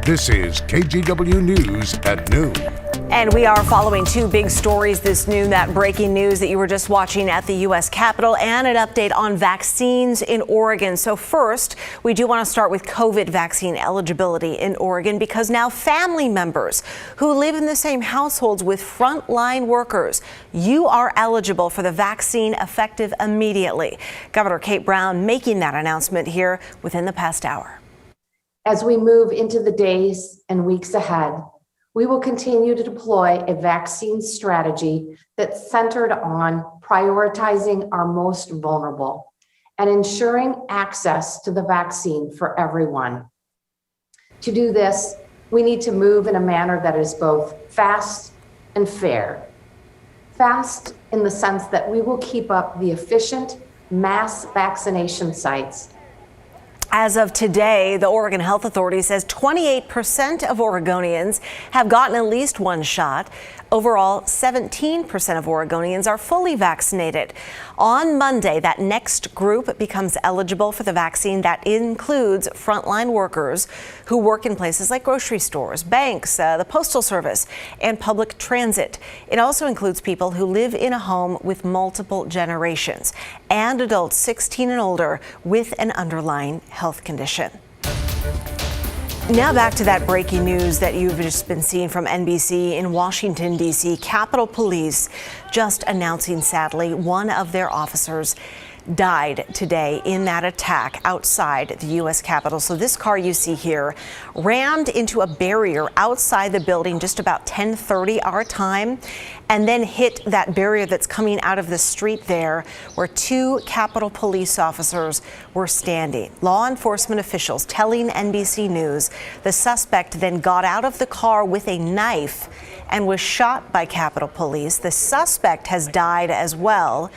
This is KGW News at noon. And we are following two big stories this noon, that breaking news that you were just watching at the U.S. Capitol and an update on vaccines in Oregon. So first, we do want to start with COVID vaccine eligibility in Oregon, because now family members who live in the same households with frontline workers, you are eligible for the vaccine effective immediately. Governor Kate Brown making that announcement here within the past hour. As we move into the days and weeks ahead, we will continue to deploy a vaccine strategy that's centered on prioritizing our most vulnerable and ensuring access to the vaccine for everyone. To do this, we need to move in a manner that is both fast and fair. Fast in the sense that we will keep up the efficient mass vaccination sites. As of today, the Oregon Health Authority says 28% of Oregonians have gotten at least one shot. Overall, 17% of Oregonians are fully vaccinated. On Monday, that next group becomes eligible for the vaccine. That includes frontline workers who work in places like grocery stores, banks, the Postal Service, and public transit. It also includes people who live in a home with multiple generations and adults 16 and older with an underlying health condition. Now back to that breaking news that you've just been seeing from NBC in Washington, D.C. Capitol Police just announcing, sadly, one of their officers died today in that attack outside the U.S. Capitol. So this car you see here rammed into a barrier outside the building just about 10:30 our time, and then hit that barrier that's coming out of the street there where two Capitol Police officers were standing. Law enforcement officials telling NBC News the suspect then got out of the car with a knife and was shot by Capitol Police. The suspect has died as well.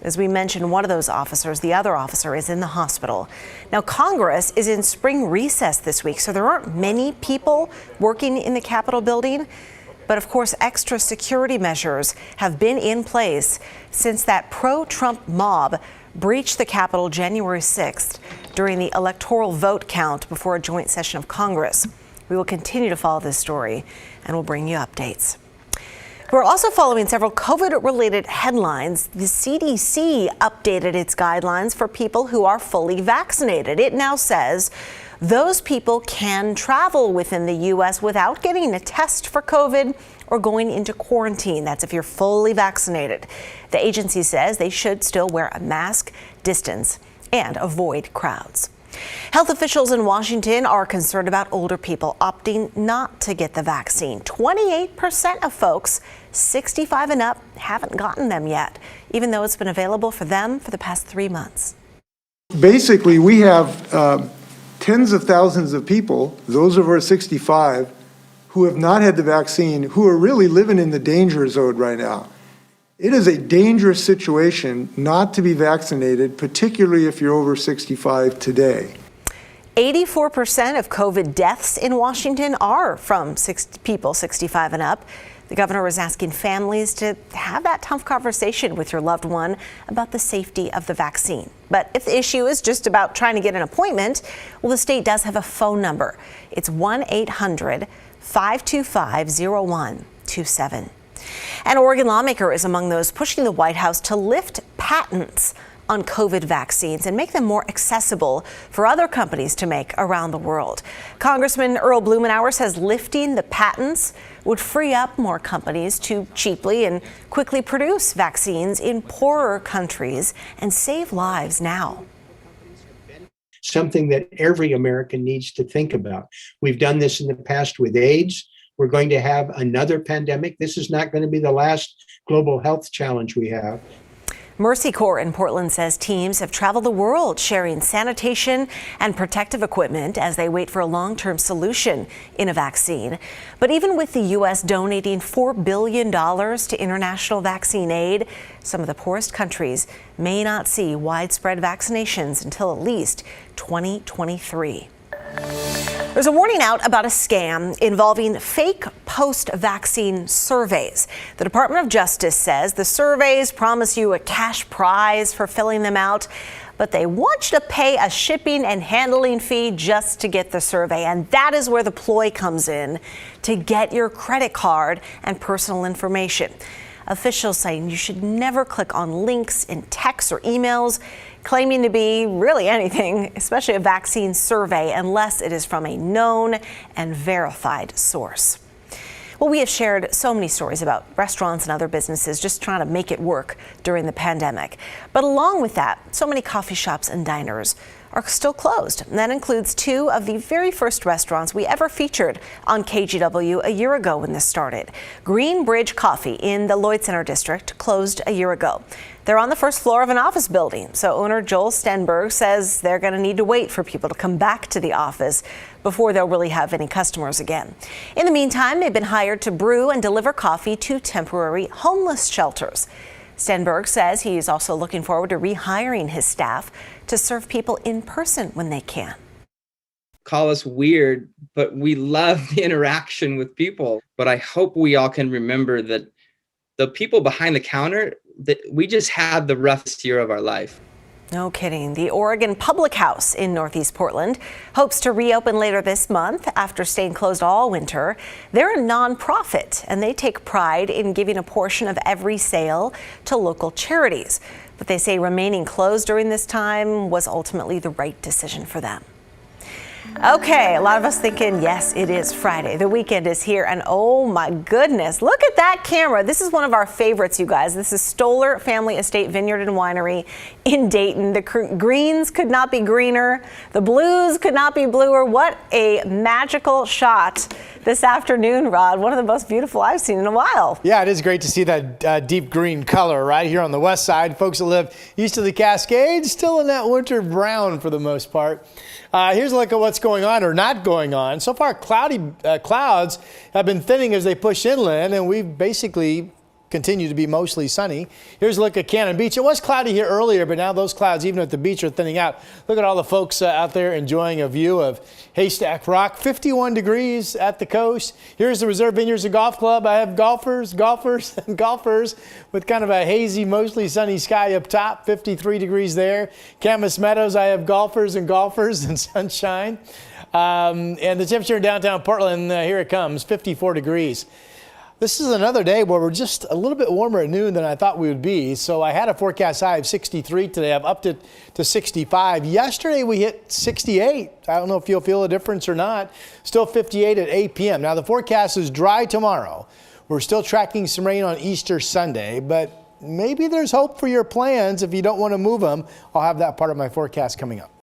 As we mentioned, one of those officers, the other officer, is in the hospital. Now, Congress is in spring recess this week, so there aren't many people working in the Capitol building. But of course, extra security measures have been in place since that pro-Trump mob breached the Capitol January 6th during the electoral vote count before a joint session of Congress. We will continue to follow this story, and we'll bring you updates. We're also following several COVID-related headlines. The CDC updated its guidelines for people who are fully vaccinated. It now says those people can travel within the U.S. without getting a test for COVID or going into quarantine. That's if you're fully vaccinated. The agency says they should still wear a mask, distance, and avoid crowds. Health officials in Washington are concerned about older people opting not to get the vaccine. 28% of folks 65 and up haven't gotten them yet, even though it's been available for them for the past 3 months. Basically, we have tens of thousands of people, those over 65, who have not had the vaccine, who are really living in the danger zone right now. It is a dangerous situation not to be vaccinated, particularly if you're over 65 today. 84% of COVID deaths in Washington are from people 65 and up. The governor is asking families to have that tough conversation with your loved one about the safety of the vaccine. But if the issue is just about trying to get an appointment, well, the state does have a phone number. It's 1-800-525-0127. An Oregon lawmaker is among those pushing the White House to lift patents on COVID vaccines and make them more accessible for other companies to make around the world. Congressman Earl Blumenauer says lifting the patents would free up more companies to cheaply and quickly produce vaccines in poorer countries and save lives now. Something that every American needs to think about. We've done this in the past with AIDS. We're going to have another pandemic. This is not going to be the last global health challenge we have. Mercy Corps in Portland says teams have traveled the world sharing sanitation and protective equipment as they wait for a long-term solution in a vaccine. But even with the U.S. donating $4 billion to international vaccine aid, some of the poorest countries may not see widespread vaccinations until at least 2023. There's a warning out about a scam involving fake post-vaccine surveys. The Department of Justice says the surveys promise you a cash prize for filling them out, but they want you to pay a shipping and handling fee just to get the survey. And that is where the ploy comes in, to get your credit card and personal information. Officials saying you should never click on links in texts or emails claiming to be really anything, especially a vaccine survey, unless it is from a known and verified source. Well, we have shared so many stories about restaurants and other businesses just trying to make it work during the pandemic. But along with that, so many coffee shops and diners are still closed. And that includes two of the very first restaurants we ever featured on KGW a year ago when this started. Green Bridge Coffee in the Lloyd Center district closed a year ago. They're on the first floor of an office building, so owner Joel Stenberg says they're going to need to wait for people to come back to the office before they'll really have any customers again. In the meantime, they've been hired to brew and deliver coffee to temporary homeless shelters. Stenberg says he's also looking forward to rehiring his staff to serve people in person when they can. Call us weird, but we love the interaction with people. But I hope we all can remember that the people behind the counter, that we just had the roughest year of our life. No kidding. The Oregon Public House in Northeast Portland hopes to reopen later this month after staying closed all winter. They're a nonprofit and they take pride in giving a portion of every sale to local charities. But they say remaining closed during this time was ultimately the right decision for them. Okay, a lot of us thinking, yes, it is Friday. The weekend is here, and oh my goodness, look at that camera. This is one of our favorites, you guys. This is Stoller Family Estate Vineyard and Winery in Dayton. The greens could not be greener. The blues could not be bluer. What a magical shot this afternoon, Rod. One of the most beautiful I've seen in a while. Yeah, it is great to see that deep green color right here on the west side. Folks that live east of the Cascades, still in that winter brown for the most part. Here's a look at what's going on or not going on. So far, clouds have been thinning as they push inland, and we've basically continue to be mostly sunny. Here's a look at Cannon Beach. It was cloudy here earlier, but now those clouds, even at the beach, are thinning out. Look at all the folks out there enjoying a view of Haystack Rock. 51 degrees at the coast. Here's the Reserve Vineyards and Golf Club. I have golfers with kind of a hazy, mostly sunny sky up top. 53 degrees there. Camas Meadows, I have golfers and sunshine. And the temperature in downtown Portland, here it comes, 54 degrees. This is another day where we're just a little bit warmer at noon than I thought we would be. So I had a forecast high of 63 today. I've upped it to 65. Yesterday we hit 68. I don't know if you'll feel a difference or not. Still 58 at 8 p.m. Now the forecast is dry tomorrow. We're still tracking some rain on Easter Sunday, but maybe there's hope for your plans if you don't want to move them. I'll have that part of my forecast coming up.